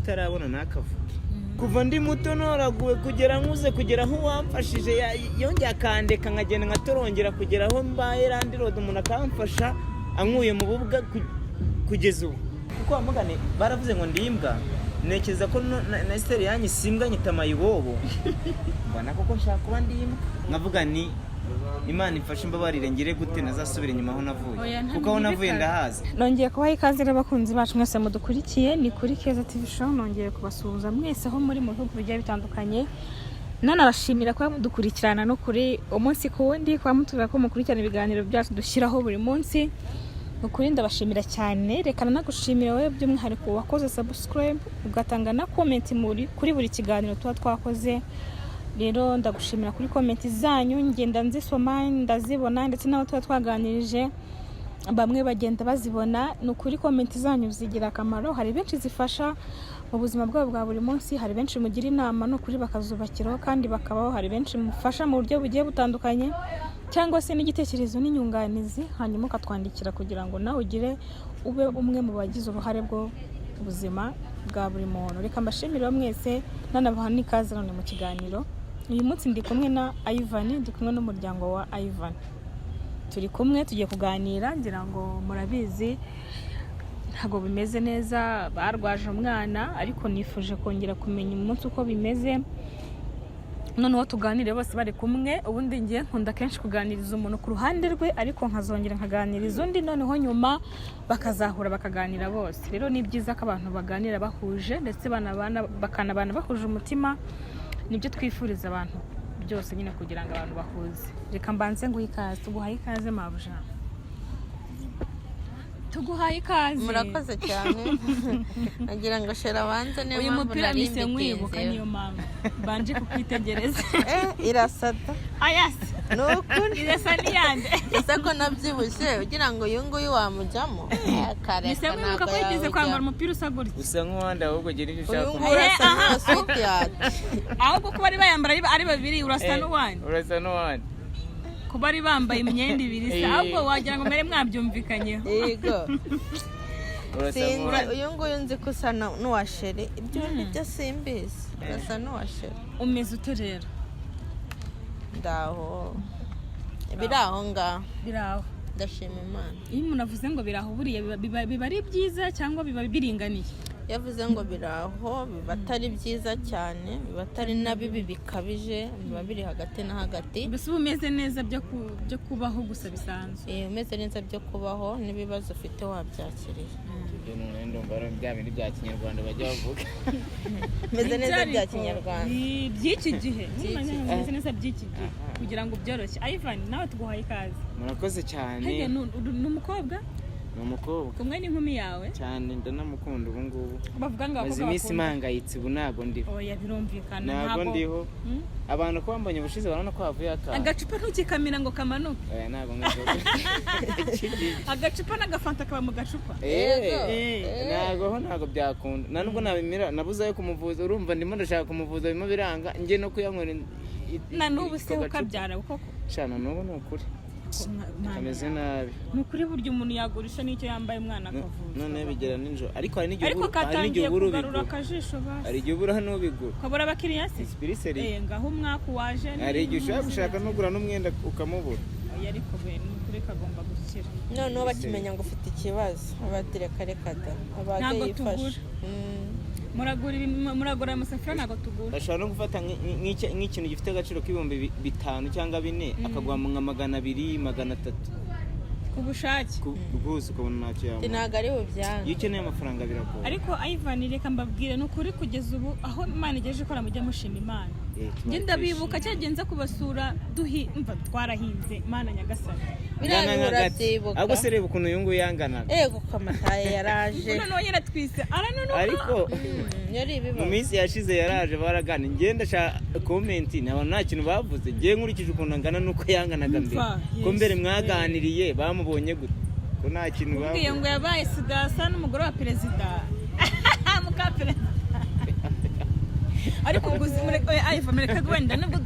tutarabona nakavuga kuva ndi muto noraguwe kugera nkuze kugera aho wamfashije yongeye akandeka nkagenda nkatorongera kugera aho mbaye randi road umuntu akamfasha ankuye mu bubwa kugeza ubu kuko bamugane baravuze ngo ndimbwa nekeza ko na Esther yanyu simbwa nyita mayibobo mbona koko nshaka kuba ndimbwa nkavuga ni Imana imfashe imbabarire ngire gute nazasubira inyuma aho navuye kuko aho navuye ndahazi. Nongeye kubaha ikaze abakunzi bacu mwese mudukurikiye ni kuri Keza TV show. Nongeye kubasuhuza mwese aho muri mu bihugu bigiye bitandukanye, nanabashimira ko mudukurikirana no kuri umunsi ku wundi, kwa mutuza ko mukurikirana ibiganiro byacu dushyiraho buri munsi. Ukuri ndabashimira cyane, rekana nagushimira wewe by'umwihariko wakoze subscribe ugatanga na comment kuri buri kiganiro tuba twakoze. Rero ndagushimira kuri comment zanyu, ngenda nzisoma ndazibona, ndetse naho tuba twaganirije bamwe bagenda bazibona. Nukuri comment zanyu zigira akamaro, hari benshi zifasha mu buzima bwabo bwa buri munsi, hari benshi mugira inama nukuri bakazubakiraho kandi bakabaho, hari benshi mufasha mu buryo bugiye butandukanye cyangwa se n'igitekerezo n'inyunganizi, hanyuma ukatwandikira kugira ngo nawe ugire ube umwe mu bagize uruhare bwo ubuzima bwa buri muntu. Reka mbashimire mwese, nanabaha n'ikaze none mu kiganiro. Uyu munsi ndi kumwe na Ivan, ndi kumwe n'umuryango wa Ivan. Turi kumwe tugiye kuganira, ngira ngo murabizi ntago bimeze neza, barwaje umwana, ariko nifuje kongera kumenya umunsi uko bimeze. Noneho tuganire bose bari kumwe. Ubundi ngiye nkunda kenshi kuganiriza umuntu ku ruhande rwe, ariko nkazongera nkaganiriza undi, noneho nyuma bakazahura bakaganira bose. Rero ni byiza ko abantu baganira bahuje, ndetse bakanabana bahuje umutima. Nibyo twifuriza abantu byose nyine, kugira ngo abantu bahuze. Reka mbanze nguhe ikaze. Tuguhaye ikaze mabuja. Tuguhaye ikaze. Murakoze cyane. Nagira ngo shera banze niyo mpamvu uyu mupira mise nkwibuka, niyo mpamvu banje kukwitegereza. Irasata. Ayasi. Nukuri. Irasa niyande. Ese ko nabyibushye ugira ngo uyu nguyu wamujyamo. Mise nkwibuka ko yigeze kwambara umupira usa gutya. Usa nk'uwanda ahubwo gira icyo ushaka. Uyu nguyu urasa n'uwaswiti yati. Ahubwo kuba ari bayambara ari babiri urasa n'uwandi. Urasa n'uwandi. Kuba ari bambaye imyenda ibiri se, ahubwo wagira ngo mere mwabyumvikanyeho. Yego. Uyu nguyu nzi ko usa n'uwasheri. Ibyo nibyo simbizi. Urasa n'uwasheri. Umeze ute rero? Ndaho. Biraho ngaho. Biraho. Ndashima Imana. Iyo umuntu avuze ngo biraho buriya biba ari byiza cyangwa biba biringaniye? Yavuze ngo biraho, biba atari byiza cyane, biba atari na bibi bikabije, biba biri hagati na hagati. Mbese uba umeze neza byo kubaho gusa bisanzwe? Umeze neza byo kubaho, n'ibibazo ufite wabyakiriye. Ibyo none mbara bya bintu bya kinyarwanda bajya bavuga. Meze neza bya kinyarwanda. By'iki gihe. Meze neza by'iki gihe kugira ngo byoroshye. Ivan, nawe tuguhaye ikaze. Murakoze cyane. Hege n'umukobwa? Umukobwa. Kumwe n'inkumi yawe? Cyane ndanamukunda ubu ngubu. Bavuga ngo abakobwa iminsi impangayitse ubu ntago ndiho. Oya birumvikana ntago ndiho. Abantu ko bambanye ubushize barana ko havuye aka. Agacupa ntukikamira ngo kamanuke. Oya ntago ngashobora. Agacupa n'agafanta kaba mu gacupa. Ntago byakunda. Nanubwo nabimira nabuzayo kumuvuza, urumva ndimo ndashaka kumuvuza bimo biranga ngiye no kuyanywera. Na nubu se ukabyara koko. Cyane nubu nukuri. Ameze nabi. Nukuri buryo umuntu yagurisha n'icyo yambaye umwana akavuza. None bigera ninjo, ariko hari n'igihe uburo kugarura akajisho basi. Hari igihe ubura hano bigura. Kabura abakiriya se? Spiriseri. Ngaho umwaka waje. Hari igihe ushaka gushaka n'ugura n'umwenda ukamubura. Oya ariko be nukuri kagomba gukira. Noneho bakimenya ngo ufite ikibazo, abadireka rekada, abage yifashe. Muragura amasafuriya ntago tugura. Bashobora no gufata nk'ikintu gifite agaciro k'ibihumbi 5 cyangwa 4 akagwa mu 200 300 ku bushake. Rwose ukabona ntacyo yamara. Ntago ari bubyanga. Iyo ukeneye amafaranga biragoye. Ariko Ivan, reka mbabwire nukuri kugeza ubu aho Imana igejeje ikora mujya mushima Imana. Ngenda bibuka cyagenza kubasura umva twarahinze Imana nyagasani. Birabura byibuka. Ahubwo se reba ukuntu yungu yanganaga. Ego kamataye yaraje. None yaratwise. Ariko yari biba. Mu minsi yashize yaraje baragana. Ngenda sha comment n'abantu nta kintu bavuze. Ngiye nkurikije ukuntu angana nuko yanganaga mbere. Ko mbere mwaganiriye bamubonye gute? Ko nta kintu bavuze. Ubwiye ngo yabaye sigasa n'umugore wa perezida. Muka perezida. ariko mureka wenda nubwo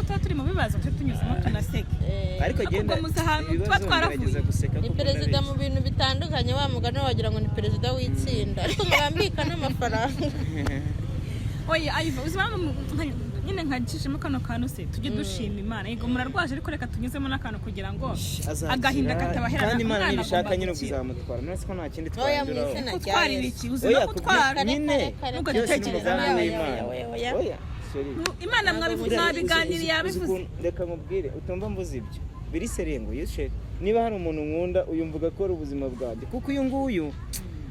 tuba turi mu bibazo turi tunyuzemo tunaseka ariko genda muzi ahantu tuba twaravuye ni perezida mu bintu bitandukanye wa mugani wagira ngo ni perezida w'itsinda ariko murambika n'amafaranga oya ayiva uzima nyine nkagishemo kano kantu se tujye dushima Imana yego murarwaje ariko reka tunyuzemo n'akantu kugira ngo agahinda katabaherana kandi Imana nibishaka nyine kuzamutwara none ko nta kindi twanduraho gutwarira iki uzima gutwara nyine ugatekereza nawe oya Imana mwabiganiriye yabivuze reka nkubwire utumva mvuze ibyo biri serengo yishe niba hari umuntu nkunda uyu mvuga ko ari ubuzima bwanjye kuko uyu nguyu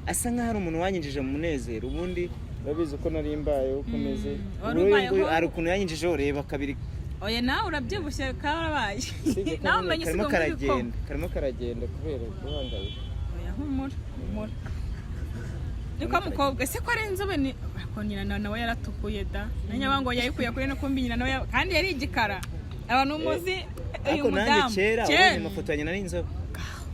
asa nkaho ari umuntu wanyinjije mu munezero ubundi urabizi uko nari mbaye ukomeze uyu ari ukuntu yanyinjijeho reba kabiri oya nawe urabyibushye karabaye nawe umenye karimo karagenda kubera guhangayika oya humura niko mukobwa se ko ari inzobe ni ko nyina nawe yaratukuye da nanyabango yayikuye kuri no kumbi nyina nawe kandi yari igikara abantu muzi uyu mudamu kera ubonye amafoto ya nyina n'inzobe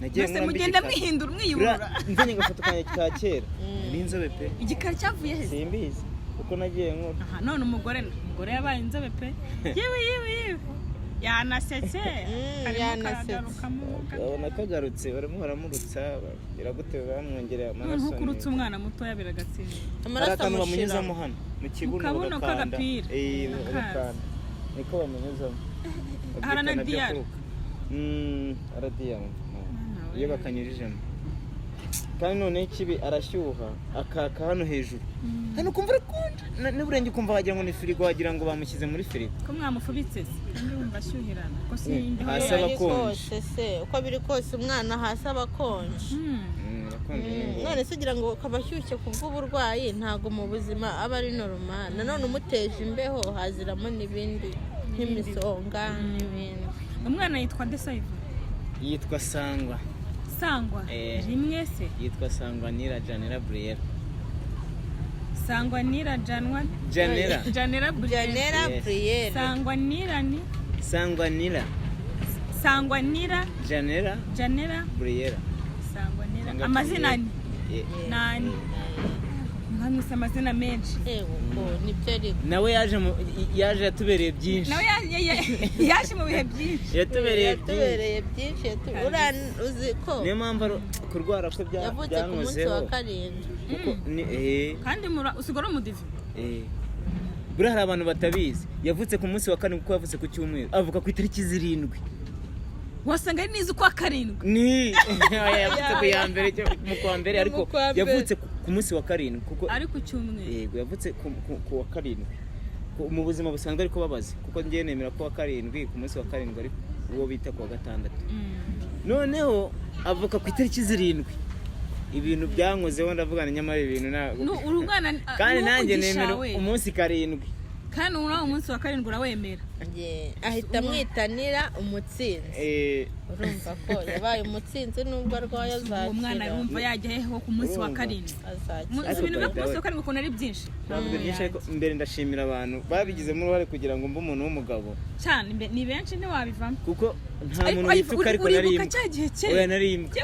nagiye mugenda mwihindura mwiyurura nzanye gafoto kanye ka kera n'inzobe pe igikara cyavuye he simbizi uko nagiye nkora aha none umugore yabaye inzobe pe yewe yanasetse abona kagarutse barimo baramurutsa biragute bamwongerera amaraso nko kurutsa umwana muto yabiragatsinda amaraso bamunyuzamo hano mu kibuno k'agapira niko bamunyuzamo harana diyari aradiyama iyo bakanyurijemo kandi noneho ikibi arashyuha akaka hano hejuru hano kumva arakonje n'uburenge ukumva wagira ngo ni firigo wagira ngo bamushyize muri firigo ko mwamufubitse se kandi wumva ashyuhirana ko si hasi abakonje uko biri kose umwana hasi abakonje none se ugira ngo kabashyushye kubw'uburwayi ntago mu buzima aba ari normal nanone umuteje imbeho haziramo n'ibindi nk'imisonga n'ibindi umwana yitwa Desaiva yitwa Sangwa rimwe se yitwa Sangwa Nira Janera Briera Sangwa Nira Janera Briera Sangwa Nira Janera Briera amazina nani mwamwise amazina menshi nawe yaje yatubereye byinshi nawe yaje mu bihe byinshi yatubereye byinshi uzi ko niyo mpamvu kurwara ko yavutse ku munsi wa karindwi kandi usigara umudive buriya hari abantu batabizi yavutse ku munsi wa karindwi kuko yavutse ku cyumweru avuka ku itariki 7 wasanga ari nizo kwa karindwi ni yavutse ku ya mbere mu kwa mbere ariko yavutse ku munsi wa karindwi kuko ari ku cyumweru yego yavutse ku wa karindwi mu buzima busanzwe ariko babaze kuko ngiye nemera ko wa karindwi ku munsi wa karindwi ariko uwo bita ku wa gatandatu noneho avuka ku itariki 7 ibintu byankozeho ndavugana nyamara ibintu kandi nanjye nemera umunsi karindwi kandi uraho umunsi wa karindwi urawemera ahita amwitanira umutsinzi urumva ko yabaye umutsinzi nubwo arwaye azakira umwana yumva yajya heho ku munsi wa karindwi ibintu byo ku munsi wa karindwi ukuntu ari byinshi ntabwo byinshi ariko mbere ndashimira abantu babigizemo uruhare kugira ngo mbe umuntu w'umugabo cyane ni benshi ntiwabivamo kuko nta muntu wituka ariko uribuka cya gihe kera oya narimbwa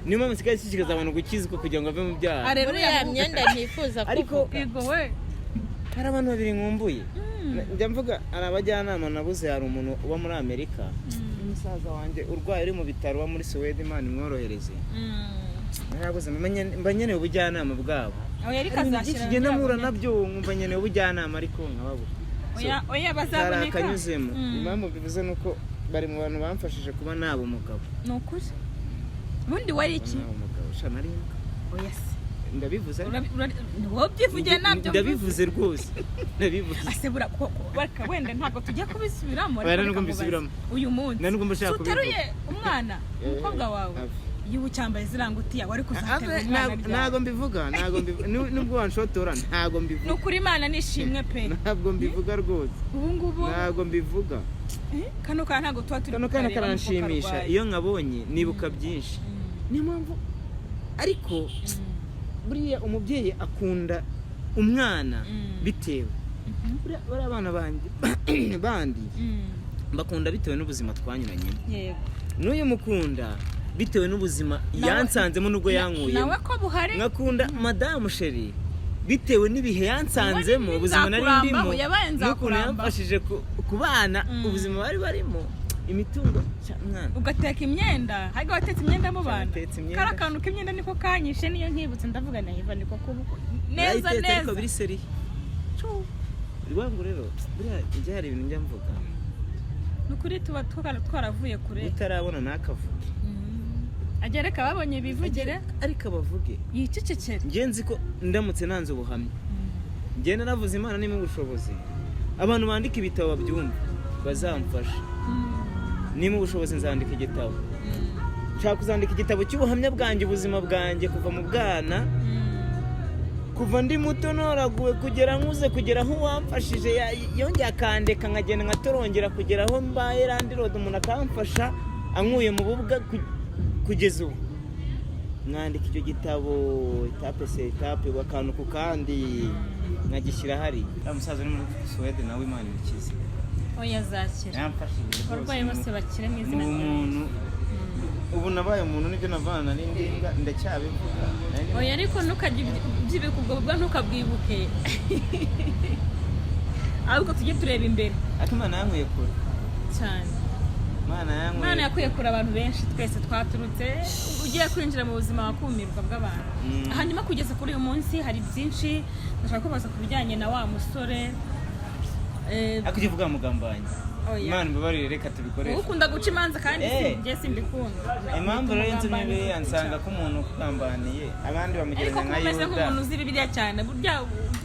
niyo mpamvu nsigaye nshishikariza abantu gukizwa kugira ngo bave mu byaha uriya myenda ntifuza kuvuga hari abantu babiri nkumbuye njya mvuga hari abajyanama nabuze hari umuntu uba muri Amerika umusaza wanjye urwaye uri mu bitaro uba muri Suwede Imana imworohereze narabuze mba nkeneye ubujyanama bwabo kigenda mpura nabyo nkumva nkeneye ubujyanama ariko nkababura oya bazaboneka akanyuzemo impamvu bivuze nuko bari mu bantu bamfashije kuba naba umugabo ni ukuri ubundi wari iki oya se ndabivuze wowe byivugiye nabyo ndabivuze rwose ndabivuze asebura wenda ntabwo tujya kubisubiramo uyu munsi uteruye umwana umukobwa wawe iyo ucyambaye zirangutiya wari kuzaterura umwana ntago mbivuga nubwo wanshotora ntago mbivuga nukuri Imana nishimwe pe ntabwo mbivuga rwose ubu ngubu ntago mbivuga kano kana ntago tuba turi kano kana karanshimisha iyo nkabonye nibuka byinshi niyo mpamvu ariko buriya umubyeyi akunda umwana bitewe buriya abana bandi bakunda bitewe n'ubuzima twanyuranyemo n'uyu mukunda bitewe n'ubuzima yansanzemo nubwo yankuyemo nawe ko buhari nkakunda madamu sheri bitewe n'ibihe yansanzemo ubuzima nari ndimo n'ukuntu yamfashije kubana ubuzima bari barimo imitungo mwana ugateka imyenda hage watetse imyenda mu bana kara kantu k'imyenda niko kanyishe niyo nkibutse ndavuga nahiva niko kubuko neza ariko biri seri rwangu rero buriya igihe hari ibintu njya mvuga nukuri tuba twaravuye kure utarabona nakavuge agereka babonye bivugire ariko abavuge yicecekere ngenzi ko ndamutse nanze ubuhamya ngenda navuze Imana ni mu bushobozi abantu bandika ibitabo babyumva bazamfasha ni mu bushobozi nzandika igitabo nshaka kuzandika igitabo cy'ubuhamya bwanjye ubuzima bwanjye kuva mu bwana kuva ndi muto noraguwe kugera nkuze kugera aho wamfashije yongeye akandeka nkagenda nkatorongera kugera aho mbaye randirode umuntu akamfasha ankuye mu bubwa kugeza ubu mwandika icyo gitabo etape se etape akantu ku kandi nkagishyira hari umusaza uri muri Suwede nawe Imana ibikize oya zakira yamfashije abarwayi bose bakire mu izina ry'umuntu ubu nabaye umuntu nibyo navana n'indinga ndacyabivuga oya ariko ntukajye byibika ubwo bwa ntukabwibuke ahubwo tujye tureba imbere ati Imana yankuye kure cyane Imana yakuye kure abantu benshi twese twaturutse ugiye kwinjira mu buzima wakumirwa bw'abantu hanyuma kugeza kuri uyu munsi hari byinshi ndashaka kubaza ku bijyanye na wa musore akujye uvuga mugambanye Imana mbabarire reka tubikoreshe ukunda guca imanza kandi sinjye simbikunda impamvu rero nzimye biri yansanga ko umuntu ukambaniye abandi bamugeranya nka Yuda ariko nk'umuntu uzi Bibiliya cyane burya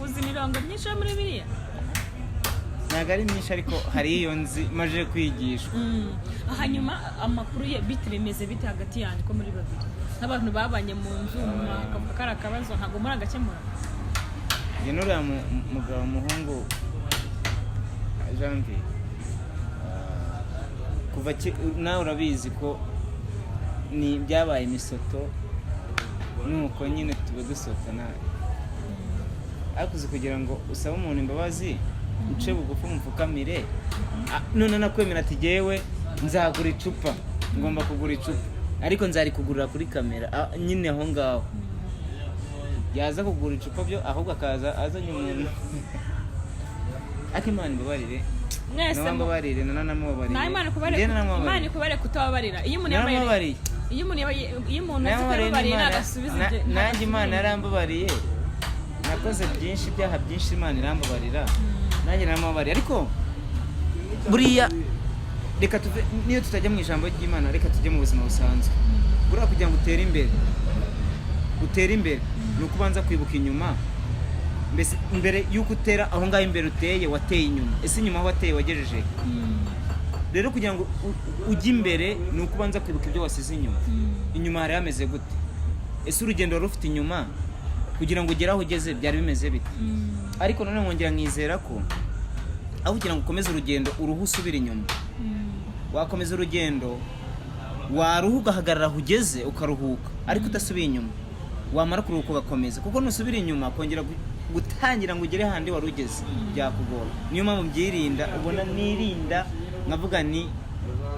uzi imirongo myinshi yo muri Bibiliya ntabwo ari myinshi ariko hari iyo nzi maje kwigishwa hanyuma amakuru ye bite bimeze bite hagati yanyu ko muri babiri n'abantu babanye mu nzu akavuga ko ari akabazo ntabwo muri agakemura njye n'uriya mugabo umuhungu Janvier kuva nawe urabizi ko ni byabaye imisoto nuko nyine tuba dusota nawe ariko uzi kugira ngo usabe umuntu imbabazi uce bugufi umupfukamire none nakwemera ati jyewe nzagura icupa ngomba kugura icupa ariko nzari kugurira kuri kamera nyine aho ngaho yaza kugura icupa byo ahubwo akaza azanye umuntu Imana imbabarire mwese mbabarire nanamubabarire Imana ikubare kutababarira iyo umuntu yababariye iyo umuntu azi nagasubiza nanjye Imana yarambabariye nakoze byinshi ibyaha byinshi Imana irambabarira nanjye naramubabariye ariko buriya reka tuve niyo tutajya mu ijambo ry'Imana reka tujye mu buzima busanzwe buriya kugira ngo utere imbere ni ukubanza kwibuka inyuma mbese mbere y'uko utera aho ngaho imbere uteye wateye inyuma ese inyuma aho wateye wagejeje rero kugira ngo ujye imbere ni ukubanza kwibuka ibyo wasize inyuma hari hameze gute ese urugendo wari ufite inyuma kugira ngo ugere aho ugeze byari bimeze bite ariko none nkongera nkizera ko aho kugira ngo ukomeze urugendo uruhu usubira inyuma wakomeza urugendo waruha ugahagarara aho ugeze ukaruhuka ariko udasubiye inyuma wamara kuruhuka ugakomeza kuko nusubira inyuma kongera gutangira ngo ugere handi wari ugeze byakugora niyo mpamvu mbyirinda ubona nirinda nkavuga ni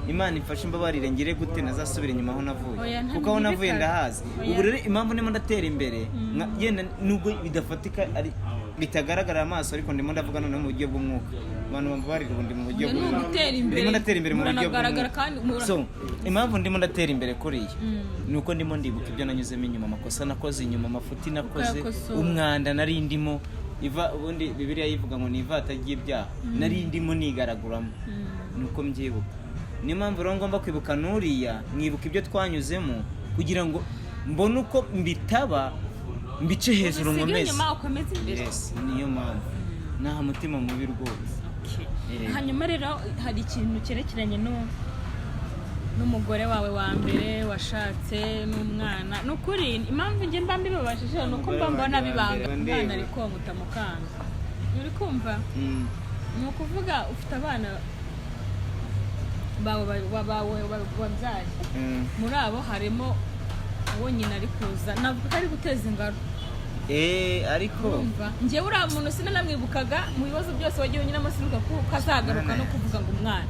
Imana ifashe imbabarire ngire gute nazasubira inyuma aho navuye kuko aho navuye ndahazi ubu rero impamvu ndimo ndatera imbere yenda nubwo bidafatika ari bitagaragara amaso ariko ndimo ndavuga none mu buryo bw'umwuka abantu bambabarira ubu ndi mu buryo bw'umwuka ndimo ndatera imbere mu buryo bw'umwuka so impamvu ndimo ndatera imbere kuriya ni uko ndimo ndibuka ibyo nanyuzemo inyuma amakosa nakoze inyuma amafuti nakoze umwanda nari ndimo ubundi Bibiliya yivuga ngo ni ivata ry'ibyaha nari ndimo nigaraguramo nuko mbyibuka niyo mpamvu rero ngomba kwibuka n'uriya mwibuka ibyo twanyuzemo kugira ngo mbone uko mbitaba mbice hejuru nkomeze niyo mpamvu nta mutima mubi rwose hanyuma rero hari ikintu cyerekeranye n'umugore wawe wa mbere washatse n'umwana ni ukuri impamvu njye mba mbibabashije ni uko mba mbona bibanga umwana ari konguta mu kanwa uri kumva ni ukuvuga ufite abana bawe wabyaye muri abo harimo uwo nyina ari kuza navuga ko ari guteza ingaro ariko njyewe uriya muntu sinanamwibukaga mu bibazo byose wagiye unyuramo sinuka ko azagaruka no kuvuga ngo umwana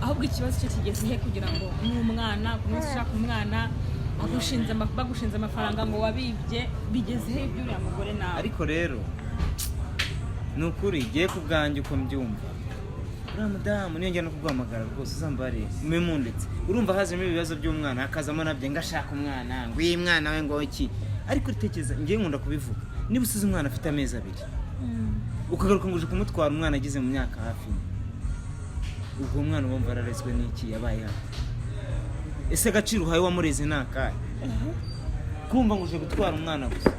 ahubwo ikibazo cyo kigeze he kugira ngo n'umwana ushaka umwana bagushinze amafaranga ngo wabibye bigezeho ibyo uriya mugore nawe. ariko rero ni ukuri giye ku bwanjye uko mbyumva uriya mudamu niyo njyana kuguhamagara rwose uzambare mundetse urumva hazemo ibibazo by'umwana hakazamo nabyo ngo ashaka umwana ngo iyi mwana we ngo iki ariko uritekereza ngiye nkunda kubivuga niba usize umwana afite amezi 2 ukagaruka ngo uje kumutwara umwana agize mu myaka hafi ubwo umwana wumva ararezwe n'iki yabaye hano ese agaciro uhaye wamureze n'akahe kumva ngo uje gutwara umwana gusa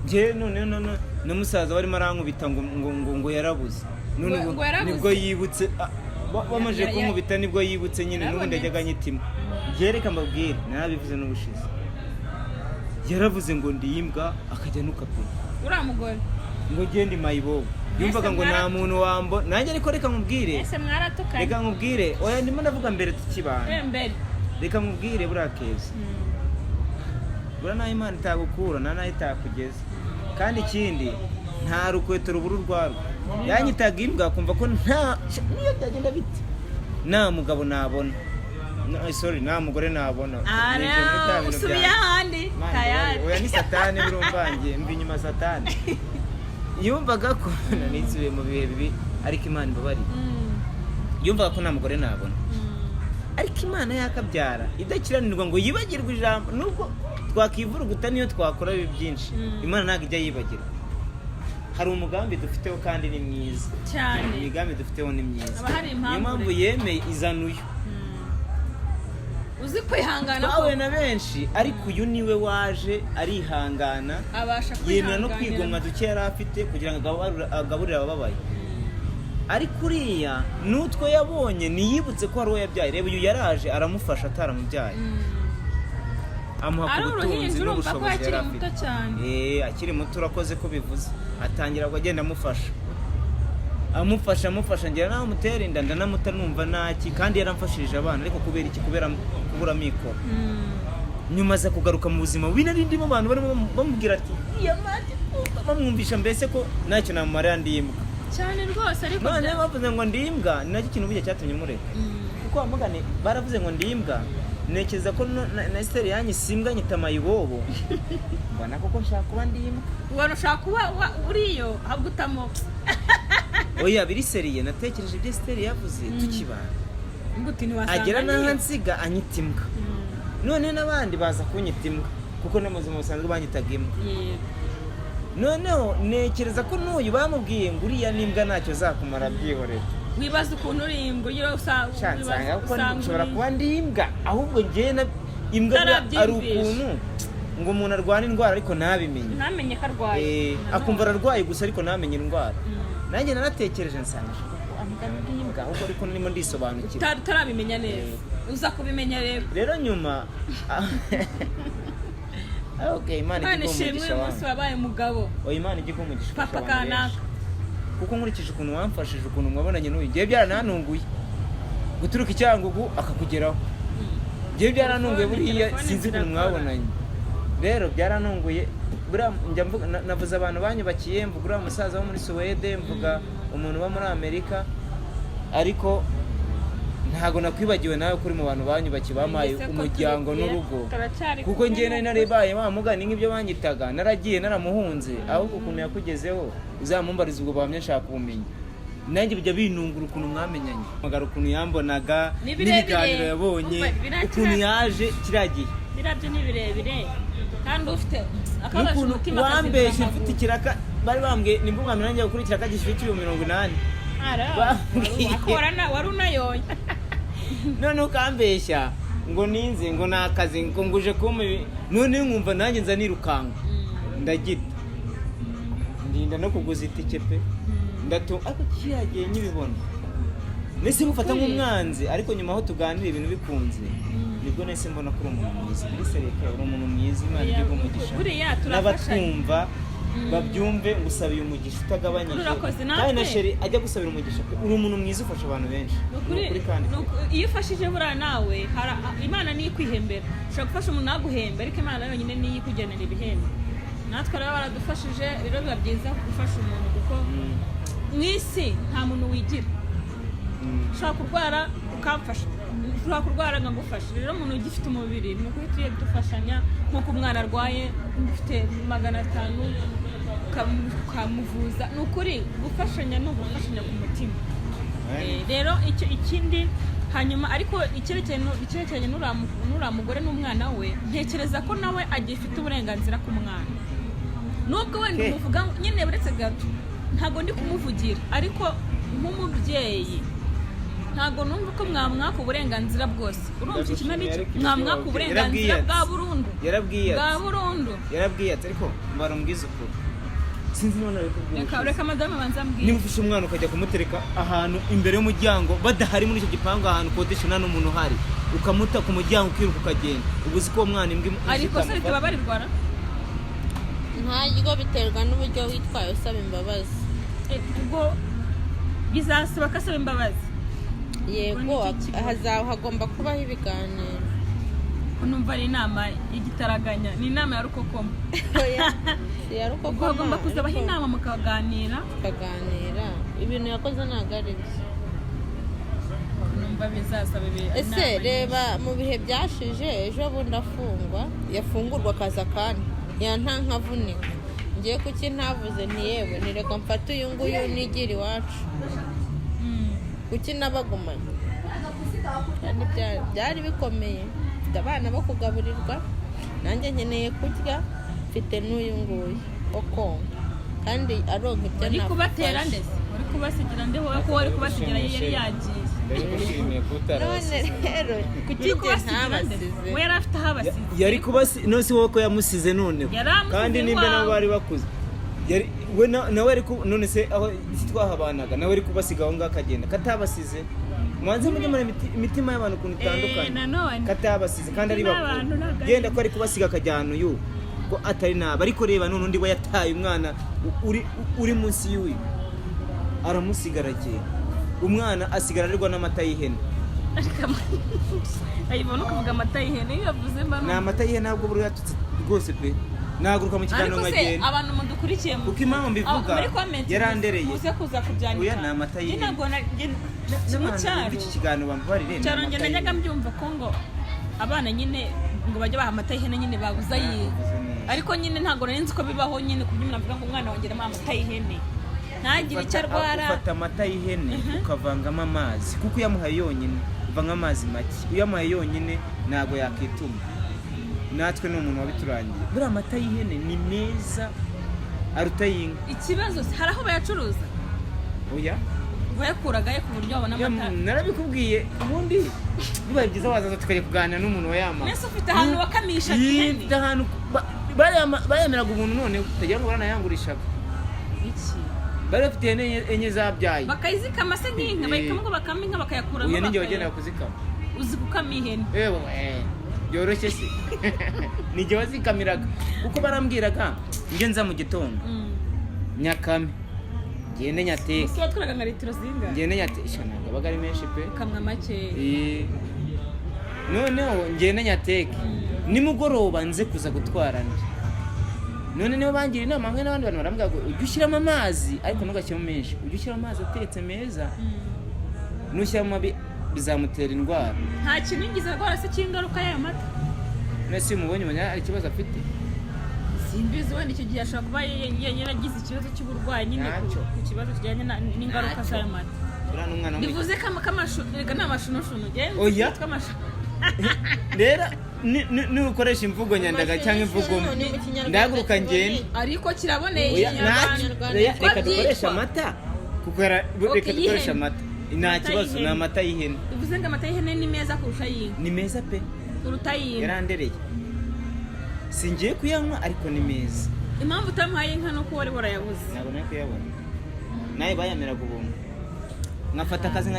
nge none n'umusaza barimo arankubita ngo yarabuze none nibwo yibutse bamaje kunkubita nibwo yibutse nyine n'ubundi ajyaga nyitima reka mbabwire narabivuze n'ubushize yaravuze ngo ndiyimbwa akajya nukape uriya mugore ngo gende mayibobo yumvaga ngo nta muntu wambo nanjye ariko reka nkubwire ese mwaratukanye reka nkubwire oya ndimo ndavuga mbere tukibana mbere reka nkubwire burakeza bura nayo Imana itagukura nayo itakugeza kandi ikindi nta rukweto rubura urwarwo yanyitaga imbwa kumva ko nta niyo byagenda bite nta mugabo nabona nta mugore nabona usubiye ahandi tayari oya ni satani birumvangiye mbi nyuma satani yumvaga ko nanitsubiye mu bihe bibi ariko Imana imbabari yumvaga ko nta mugore nabona ariko Imana yakabyara idakiranirwa ngo yibagirwe ijambo nubwo twakivuruguta niyo twakora byinshi Imana ntabwo ijya yibagirwa hari umugambi dufiteho kandi ni mwiza cyane imigambi dufiteho ni myiza niyo mpamvu yemeye izanuye uzi kwihangana twawe na benshi ariko uyu niwe waje arihangana yemera no kwigomwa duke yari afite kugira ngo agaburire abababaye ariko uriya n'utwo yabonye niyibutse ko hari uwo yabyaye reba uyu yaraje aramufasha ataramubyaye amuha ku butunzi n'ubushobozi yari afite akiri muto urakoze ko bivuze atangira agenda amufasha ngira nawe mutera inda ndanamuta numva naki kandi yaramfashije abana ariko kubera iki kubera kubura mikoro nyuma aza kugaruka mu buzima binarindimo abantu barimo bamubwira ati yamati bamwumvisha mbese ko ntacyo namumarira ndimbwa cyane rwose ariko none bavuze ngo ndimbwa ni nacyo kintu bijya cyatumye mureka kuko bamugane baravuze ngo ndimbwa nekeza ko na Esther yanyisimbwa nyita mayibobo mbona koko nshaka kuba ndimbwa ubona ushaka kuba uriyo hagutamo oya biri seriye natekereje ibyo Esther yavuze tukibana imbuto ntiwasanga agera n'ahansiga anyitimbwa none n'abandi baza kunyitimbwa kuko n'amazima basanzwe banyitaga imbwa noneho nekereza ko n'uyu bamubwiye ngo uriya n'imbwa ntacyo zakumara byihorera wibaza ukuntu uri imbwa iyo usanga ko nshobora kuba ndi imbwa ahubwo njye imbwa ari ukuntu ngo umuntu arwana indwara ariko ntamenye ko arwaye akumva ararwaye gusa ariko ntamenye indwara nanjye naratekereje nsanga imbwa ahubwo ariko ndimo ndisobanukira utarabimenya neza uza kubimenya rero nyuma Imana ishimwe umunsi wabaye umugabo Imana ijya umugisha papa kanaka kuko nkurikije ukuntu wamfashije ukuntu mwabonanye n'uyu ngiye byarananunguye guturuka icyangugu akakugeraho ngiye byaranunguye buriya sinzi ukuntu mwabonanye rero byaranunguye navuze abantu banyubakiye mvuga uriya musaza wo muri Suwede mvuga umuntu uba muri Amerika ariko ntago nakwibagiwe nawe kuri mu bantu banyubakiye bamaye umuryango n'urugo kuko ngiye nari narebaye bamugani nk'ibyo banyitaga naragiye naramuhunze ahubwo ukuntu yakugezeho uzamumbariza ubwo bamye nshaka ubumenyi nanjye bijya binungura ukuntu mwamenyanye magara ukuntu yambonaga n'ibiganiro yabonye ukuntu yaje kiragiye birabyo ni birebire kandi ufite akabaje umutima wambeshe mfite ikiraka bari bambwiye nimba ubwami nanjye gukurikira kagifite 80 akorana wari unayoye none ukambeshya ngo ninze ngo nakazi ngo nguje kume none nkumva nanjye nza nirukanga ndagita ndinda no kuguza itike pe ariko kiyagiye nyibibona nese mufata nk'umwanzi ariko nyuma aho tuganira ibintu bikunze nibwo nese mbona ko uri umuntu mwiza muri sereka uri umuntu mwiza Imana ijye umugisha n'abatumva babyumve ngusabiye umugisha utagabanyije kandi na sheri ajya gusabira umugisha uri umuntu mwiza ufasha abantu benshi iyo ufashije buriya nawe Imana niyo ikwihembera ushobora gufasha umuntu naguhemba ariko Imana yonyine niyo ikugenera ibihembo natwe rero baradufashije rero biba byiza gufasha umuntu kuko mu isi nta muntu wigira ushobora kurwara ukamfasha, ushobora kurwara nkagufasha. Rero umuntu ugifite umubiri ni ukuri tugiye dufashanya, nk'uko umwana arwaye ufite 500 ukamuvuza, ni ukuri gufashanya ni ugufashanya ku mutima. Rero icyo ikindi hanyuma ariko icyerekeranye n'uriya mugore n'umwana we, ntekereza ko nawe agifite uburenganzira ku mwana, nubwo wenda umuvuga nyine buretse gato, ntabwo ndi kumuvugira, ariko nk'umubyeyi ntabwo numva ko mwamwaka uburenganzira bwose. Urumva ikintu n'icyo mwamwaka uburenganzira bwa burundu, yarabwiye ati ariko mbarambwiza ukuri sinzi none reka madame banza mbwira, niba ufishe umwana ukajya kumutereka ahantu imbere y'umuryango badahari muri icyo gipangu ahantu kodesha nta n'umuntu uhari, ukamuta ku muryango ukiruka ukagenda, ubu uzi ko uwo mwana imbwa ariko se ritababarirwa ntabwo biterwa n'uburyo witwaye usaba imbabazi. ubwo bizasaba ko asaba imbabazi. Yego hagomba kubaho ibiganiro. Numva ari inama y'igitaraganya, ni inama ya rukokoma. Ya rukokoma hagomba kuzabaho inama mukaganira ibintu yakoze ntabwo ari byo. Numva bizasaba inama. Ese reba mu bihe byashije, ejo bundi yafungurwa akaza kandi ntankavunika, ngiye kuki ntavuze ntiyewe nireka mfate uyu nguyu nigira iwacu, kuki nabagumanye? Kandi byari bikomeye, mfite abana bo kugaburirwa, nanjye nkeneye kurya, mfite n'uyu nguyu okonka kandi aronka ibyo nafashe. Uri kubatera ndetse uri kubasigira ndeho ko wari kubasigira yari yagiye. None rero kuki ntabasize? We yari afite aho abasize. Yari kubasi no si wowe ko yamusize none, kandi nimbe nabo bari bakuze. We nawe ari none se aho twahabanaga nawe ari kubasiga aho ngakagenda katabasize. Mwanze mujye muri imitima y'abantu kuntu itandukanye, katabasize kandi ari bakuru, genda ko ari kubasiga akajyana uyu ko atari naba, ariko reba none undi we yataye umwana uri munsi y'uyu aramusigara cyane, umwana asigara arirwa n'amata y'ihene. Ayibona kuvuga amata y'ihene yavuze mbana na amata y'ihene ntabwo buri yatutse rwose pe, naguruka mu kiganiro nkagenda. Abantu mudukurikiye uko impamvu mbivuga yarandereye muze kuza kubyandika. Oya na amata y'ihene ntabwo mu cyaro iki kiganiro bambarire cyaro ngenda njyaga mbyumva ko ngo abana nyine ngo bajye baha amata y'ihene nyine babuza yiwe, ariko nyine ntabwo nari nzi ko bibaho nyine kuko umuntu avuga ngo umwana wongeramo amata y'ihene ntagire icyo arwara. Ufata amata y'ihene ukavangamo amazi, kuko uyamuhaye yonyine uvanga amazi make, uyamuhaye yonyine ntabwo yakituma. Natwe ni umuntu wabiturangiye, buriya amata y'ihene ni meza aruta y'inka. Ikibazo hari aho bayacuruza? Oya bayakuraga ku buryo babona amata. Narabikubwiye ubundi bibaye byiza wazaza tukajya kuganira n'umuntu wayama. Nese ufite ahantu wakamisha ihene? Ufite ahantu bayameraga umuntu none utagira ngo baranayangurishaga. Iki? Bari bafite enye zabyaye bakayizikama se nk'inka, bayikama ngo bakama inka bakayakuramo. Uyu ninjye wagendera kuzikama. Uzi gukama ihene? Byoroshye se. Nijye wazikamiraga kuko barambwiraga njye nza mu gitondo nyakame ngende nyateke. Uso watwaraga nka litiro zinga? Ngende nyateke ntabwo abaga ari menshi pe, kamwa make. Noneho ngende nyateke nimugoroba nze kuza gutwara ndi. None niba bangira inama hamwe n'abandi bantu barambwira ngo ujye ushyiramo amazi ariko ntugashyiramo menshi, ujye ushyiramo amazi atetse meza, nushyiramo mabi bizamutera indwara. Nta kintu ngize arwara se cy'ingaruka y'aya mata? Nese mubonye manya ari ikibazo afite? Simbizi wenda icyo gihe ashobora kuba yaragize ikibazo cy'uburwayi nyine ku kibazo kijyanye n'ingaruka z'aya mata. Bivuze ko amashu rega ni amashunoshuno genze. Oya rero nukoresha imvugo nyandaga cyangwa imvugo ndaguruka ngende ariko kiraboneye ikinyarwanda. Reka dukoresha amata kuko reka dukoresha amata, nta kibazo ni amata y'ihene. Bivuze ngo amata y'ihene ni meza kurusha y'inka? Ni meza pe kuruta y'inka. Yarandereye singiye kuyanywa ariko ni meza. Impamvu utamuhaye inka nuko wari warayabuze? Ntabwo nari kuyabona, nawe bayameraga ubuntu. Nkafata akazi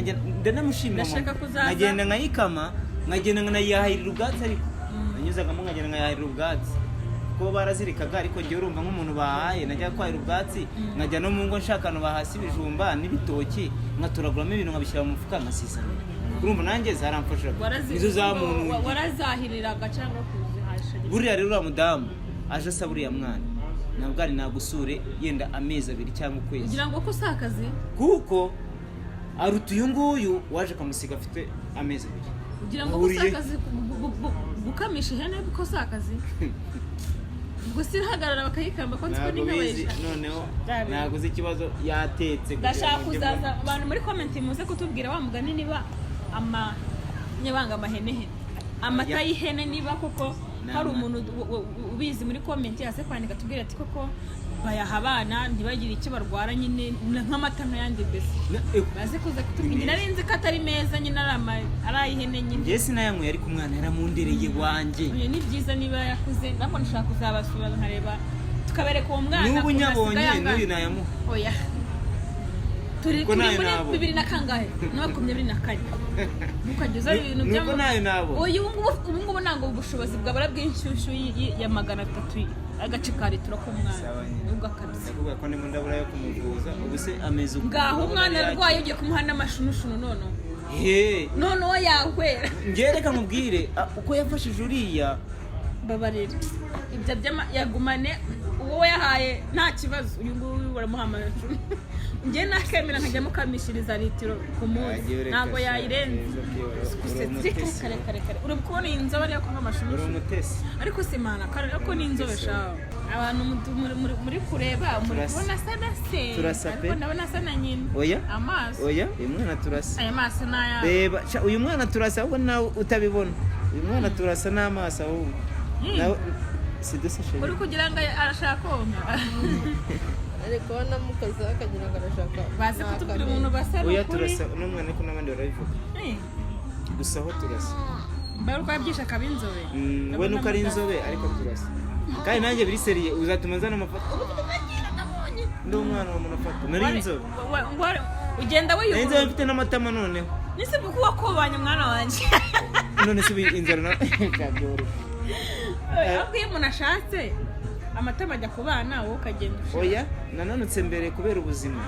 ndanamushimira, nkagenda nkayikama, nkagenda nkayahirira ubwatsi, ariko nanyuzagamo nkagenda nkayahirira ubwatsi kuko barazirikaga. Ariko njye urumva nk'umuntu bahaye najya kwahira ubwatsi, nkajya no mu ngo nshaka no bahasi ibijumba n'ibitoki, nkaturaguramo ibintu nkabishyira mu mufuka nkasisana. Urumva nanjye zaramfashaga nizo za muntu warazahiriraga cyangwa kuzihasha. Buriya rero uriya mudamu aje asaba uriya mwana ntabwo ari nagusure yenda amezi 2 cyangwa ukwezi kugira ngo ko usakaze, kuko aruta uyu nguyu waje akamusiga afite amezi abiri ugira ngo gusakazi gukamisha ihene kuko sakazi gusa irahagarara bakayikamba ko nziko n'inka wesha noneho ntabwo uzi ikibazo yatetse ndashaka kuzaza abantu muri comment muze kutubwira wa mugani niba nyabanga amahene amata y'ihene niba koko hari umuntu ubizi muri comment yase kwandika tubwira ati koko bayaha abana ntibagire icyo barwara nyine nk'amata n'ayandi mbese baze kuza kutubwira narinzi ko atari meza nyine ari ay'ihene nyine njye sinayanyweye ariko umwana yaramundereye wanjye ni byiza niba yakuze ntabwo nshaka kuzabasura nkareba tukabereka uwo mwana n'ubu nyabonye n'uyu nayamuha oya turi muri 20 na kangahe no 24 mukageza ibintu nuko nayo nabo uyu ngubu ntango ubushobozi bwabara bw'inshyushyu ya 300 agace ka litiro k'umwana nubwo akabise ndavuga ko ndimo ndabura yo kumuvuza ubu se ameze uko ngaho umwana arwaye ugiye kumuha n'amashunushunu none yahwera njye reka mubwire uko yafashije uriya babarira ibyo yagumane uwo yahaye nta kibazo uyu nguyu baramuha amashunu njye nakemera nkajya mukamishiriza litiro ku munsi ntabwo yayirenze kare uri kubona iyi nzobe ariyo kunywa amashunu ariko si mana ko ni inzobe shaho abantu muri kureba muri kubona asa na se ariko ndabona asa na nyina amaso uyu mwana turasa aya maso n'aya reba uyu mwana turasa ahubwo nawe utabibona uyu mwana turasa n'amaso ahubwo nawe uri kugira ngo arashaka konka ariko namukoze akagira ngo arashaka baze kutubwira umuntu basa n'ukuri turasa n'umwana ariko n'abandi barabivuga gusa aho turasa baruko yabyisha akaba inzobe we nuko ari inzobe ariko turasa kandi nanjye biri seriye uzatuma nzana amafoto ndi umwana wa munafata nari inzobe ugenda wiyubura inzobe mfite n'amatama noneho nise kuko wakobanye mwana wanjye none se inzara na cyabyoro ahubwo iyo umuntu ashatse amatama ajya ku bana wowe ukagenda ushaka oya nananutse mbere kubera ubuzima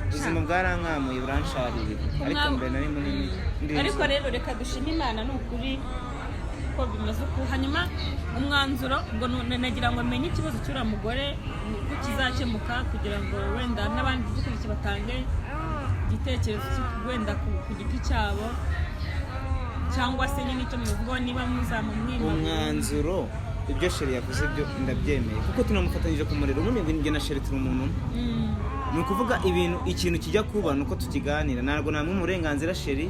ubuzima bwarankamuye buransharira ariko mbere nari munini ariko rero reka dushime Imana ni ukuri ko bimaze uko hanyuma umwanzuro ngo nagira ngo menye ikibazo cy'ura mugore ko kizakemuka kugira ngo wenda n'abandi dukurikiye batange igitekerezo wenda ku giti cyabo cyangwa se nyine icyo muvuga niba muzamumwima umwanzuro ibyo sheri yavuze byo ndabyemeye kuko tunamufatanyije ku muriro ubundi njye na sheri turi umuntu ni ukuvuga ikintu kijya kuba nuko tukiganira ntabwo namwe umurenganzira sheri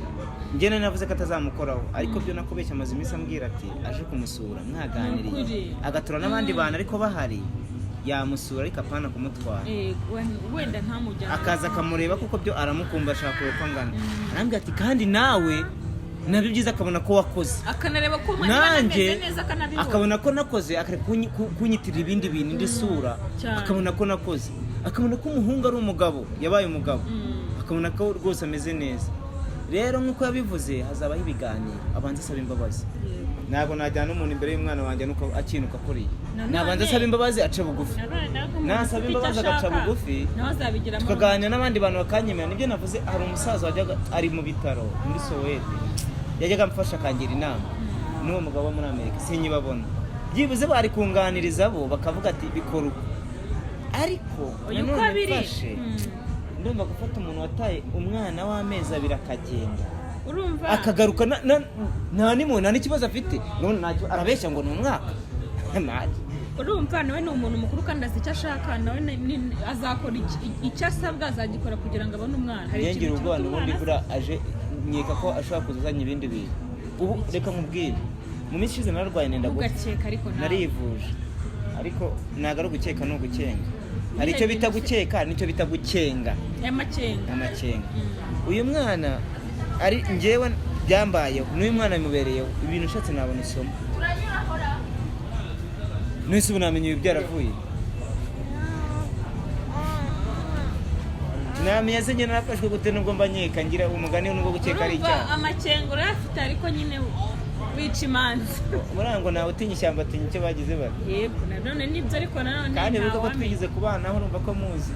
njye nari navuze ko atazamukoraho ariko byo nakubeshya amaze iminsi ambwira ati aje kumusura mwaganiriye agatura n'abandi bantu ariko bahari yamusura ariko apana kumutwara wenda ntamujyana akaza akamureba kuko byo aramukumba ashaka kureka angana arambwira ati kandi nawe nabyo byiza akabona ko wakoze akanareba ko umwana ameze neza akanabibona akabona ko nakoze akareka kunyitirira ibindi bintu indi sura akabona ko nakoze akabona ko umuhungu ari umugabo yabaye umugabo akabona ko rwose ameze neza rero nk'uko yabivuze hazabaho ibiganiro abanza asaba imbabazi ntabwo najyana umuntu imbere y'umwana wanjye nuko akinuka kuriya nabanza asaba imbabazi aca bugufi nasaba imbabazi agaca bugufi tukaganira n'abandi bantu bakanyemera nibyo navuze hari umusaza wajyaga ari mu bitaro muri Soweto yajyaga amfasha akangira inama n'uwo mugabo wo muri Amerika sinyibabona byibuze bari kunganiriza bo bakavuga ati bikora uko ariko nanone mfashe ndumva gufata umuntu wataye umwana w'amezi 2 akagenda urumva akagaruka nta n'ikibazo afite arabeshya ngo ni umwaka urumva nawe ni umuntu mukuru kandi azi icyo ashaka nawe azakora icyo asabwa azagikora kugira ngo abone umwana hari ikintu cy'umwana ubundi bura aje nkeka ko ashobora kuzazanya ibindi bintu ubu reka nkubwire mu minsi ishize nararwaye nenda ugakeka ariko narivuje ariko ntabwo ari ugukeka ni ugukenga hari icyo bita gukeka n'icyo bita gukenga amakenga uyu mwana ari njyewe byambayeho n'uyu mwana bimubereyeho ibintu ushatse nabona isomo nese ubu namenye ibi byaravuye namenya se nyine nafashwe gute nubwo mba nkeka ngira umugani nubwo gukeka ari icyaha amakenga urayafite ariko nyine wica imanza murango nawe utinya ishyamba atinya icyo bagize bari yego nanone nibyo ariko nanone kandi bivuga ko twigize ku bana aho urumva ko muzi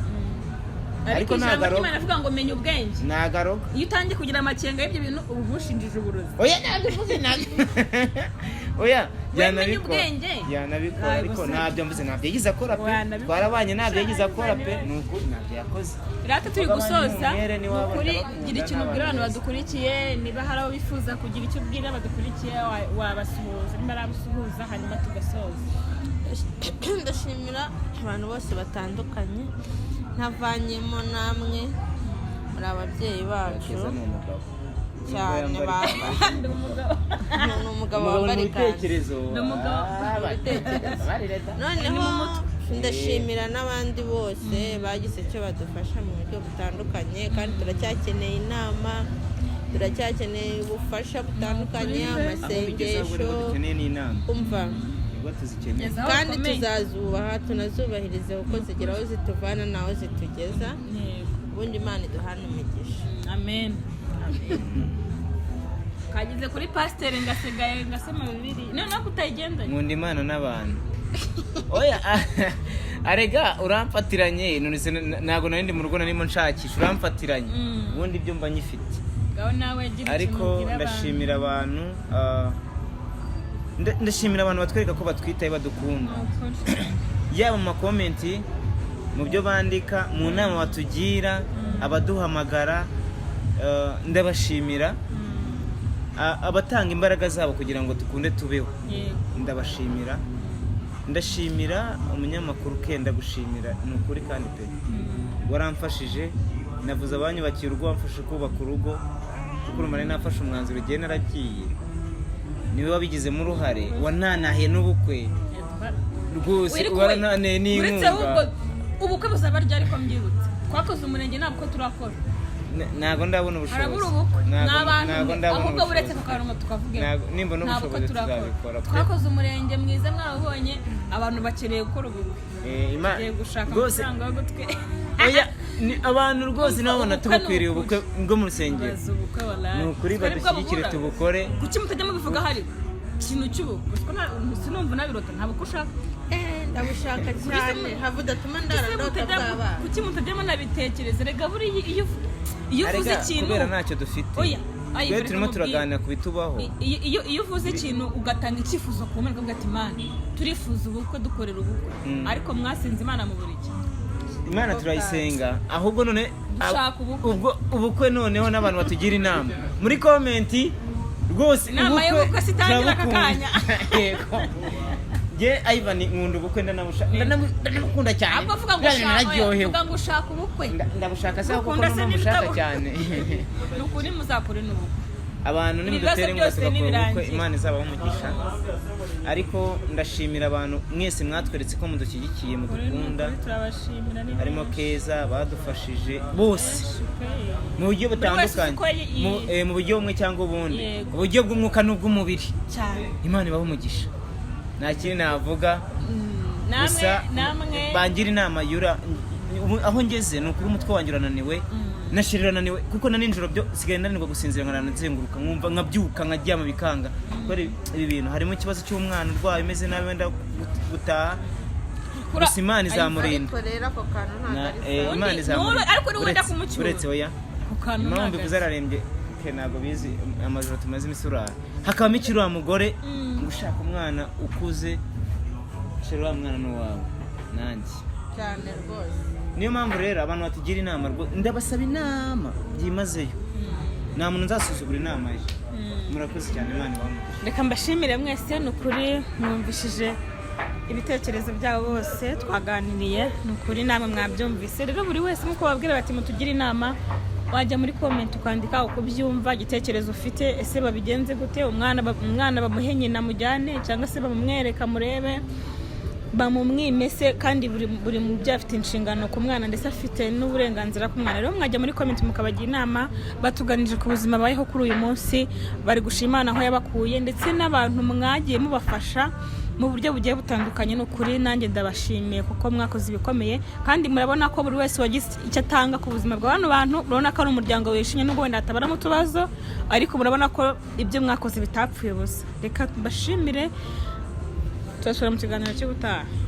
ariko ijambo ry'Imana avuga ngo menya ubwenge nagaroga. iyo utangiye kugira amakenga y'ibyo bintu uba ushinjije uburozi. Oya nabivuze nabi. Oya Wemenya ubwenge. yanabikora ariko ntabyo mvuze, ntabyo yagize akora pe. Twarabanye ntabyo yagize akora pe. Nukuri ntabyo yakoze. Rata turi gusoza Umwere ni wabo kuri ndabakunda gira ikintu ubwira abantu badukurikiye, niba hari abo bifuza kugira icyo ubwira badukurikiye wabasuhuza, niba ari abasuhuza hanyuma tugasoza. Ndashimira abantu bose batandukanye ntavanyemo namwe, muri ababyeyi bacu Keza ni umugabo. cyane Yambaye baba Ndi umugabo. ni umugabo wambara ikanzu. ibitekerezo. Ni umugabo. Noneho ndashimira n'abandi bose bagize icyo badufasha mu buryo butandukanye, kandi turacyakeneye inama, turacyakeneye ubufasha butandukanye, amasengesho, dukeneye n'inama. umva Nibwo tuzikeneye. Ngezaho kandi bikomeye. tuzazubaha tunazubahirize kuko zigera aho zituvana n'aho zitugeza, Yego. ubundi Imana iduhana umugisha. Amen. Kageze kuri pasiteri ngasigaye ngasema bibiri noneho kutayigendanye. Nkunda Imana n'abantu. Oya arega uramfatiranye, none se ntago nari ndi mu rugo narimo nshakisha, uramfatiranye. Ubundi ibyo mba nyifite. Gaho nawe gira ikintu Ariko ubwira abantu. ndashimira abantu ndashimira abantu batwereka ko batwitaye badukunda. Yaba mu makomenti, mu byo bandika, mu nama batugira, abaduhamagara, ndabashimira. Abatanga imbaraga zabo kugira ngo dukunde tubeho, Yego. ndabashimira. Ndashimira umunyamakuru Kenda, gushimira ni ukuri kandi pe waramfashije. Navuze abanyubakiye urugo, wamfashe kubaka urugo kuko urumane nafashe umwanzuro igihe naragiye, niwe wabigizemo uruhare, wananahiye n'ubukwe rwose, warananiye n'inkunga. Ubukwe buzaba ryari ko mbyibutse twakoze umurenge ntabwo turakora, ntago ndabona ubushobozi. harabura ubukwe n'abantu ahubwo buretse kukaronka tukavuga nimba n'ubushobozi tuzabikora. twakoze umurenge mwiza mwabonye, abantu bakeneye gukora ubukwe, bagiye gushaka amafaranga yo gutwe. Oya ni abantu rwose nabona tubakwiriye ubukwe bwo mu rusengero. Ni ukuri badushyigikire tubukore. Kuki mutajya mubivuga hari ikintu cy'ubukwe? Sinumva nabirota ntabwo ushaka. Ndabushaka cyane, havudatuma ndarandota bw'abana. Kuki mutajya munabitekereza? Rega buriya iyo uvuze ikintu kubera ntacyo dufite. Oya Iyo turimo turaganira ku bitubaho. iyo uvuze ikintu ugatanga icyifuzo ku muntu ugati Imana turifuza ubukwe dukorera ubukwe, ariko mwasinze Imana mu buriki. Imana turayisenga, ahubwo none Dushaka ubukwe noneho n'abantu batugira inama muri komenti rwose. Inama y'ubukwe sitangira aka kanya. Yego. Je Ivan nkunda ubukwe ndanamukunda cyane. Ahubwo vuga ngo ushaka ubukwe. Ndabushaka se kuko numushaka cyane. Nukuri muzakore n'ubukwe. Abantu nimudutere ingwate bakora ubukwe, Imana izabaho umugisha. Ariko ndashimira abantu mwese mwatweretse ko mudushyigikiye, mudukunda. Harimo Keza badufashije bose mu buryo butandukanye, mu buryo bumwe cyangwa ubundi, uburyo bw'umwuka n'ubw'umubiri. Imana ibaho umugisha. Nta kindi navuga, gusa bangira inama yura aho ngeze. Ni ukuri umutwe wanjye urananiwe, nashirira naniwe kuko na ninjoro byo sigaye nanirwa gusinzira, nkaranzenguruka nkumva nkabyuka nkaryama bikanga. Kuko ibi bintu harimo ikibazo cy'umwana urwaye umeze nabi wenda gutaha, gusa Imana izamurinda. Imana izamurinda uretse oya impamvu bivuze ararembye ntabwo bizi amajoro tumaze imisura. Hakabamo ikiriya mugore gushaka umwana ukuze, shira wa mwana n'uwawe nanjye cyane rwose. Niyo mpamvu rero abantu batugira inama, ndabasaba inama byimazeyo, nta muntu nzasuzugura inama ye. Murakoze cyane, Imana ibahe. Reka mbashimire mwese, ni ukuri mwumvishije ibitekerezo byabo bose twaganiriye, ni ukuri namwe mwabyumvise. Rero buri wese nk'uko babwira bati mutugire inama, wajya muri comment ukandika uko byumva, igitekerezo ufite, ese babigenze gute, umwana bamuhe nyina mujyane cyangwa se bamumwereka murebe bamumwimese, kandi buri mubyeyi afite inshingano ku mwana ndetse afite n'uburenganzira ku mwana. Rero mwajya muri comment mukabagira inama, batuganije ku buzima bayeho kuri uyu munsi, bari gushimana aho yabakuye, ndetse n'abantu mwagiye mubafasha mu buryo bugiye butandukanye. N'ukuri nanjye ndabashimiye kuko mwakoze ibikomeye, kandi murabona ko buri wese wagize icyo atanga ku buzima bwa bano bantu. Murabona ko ari umuryango wishimye, n'ubwo wenda hatabaramo utubazo, ariko murabona ko ibyo mwakoze bitapfuye ubusa. Reka mbashimire, turasubira mu kiganiro cyo gutaha.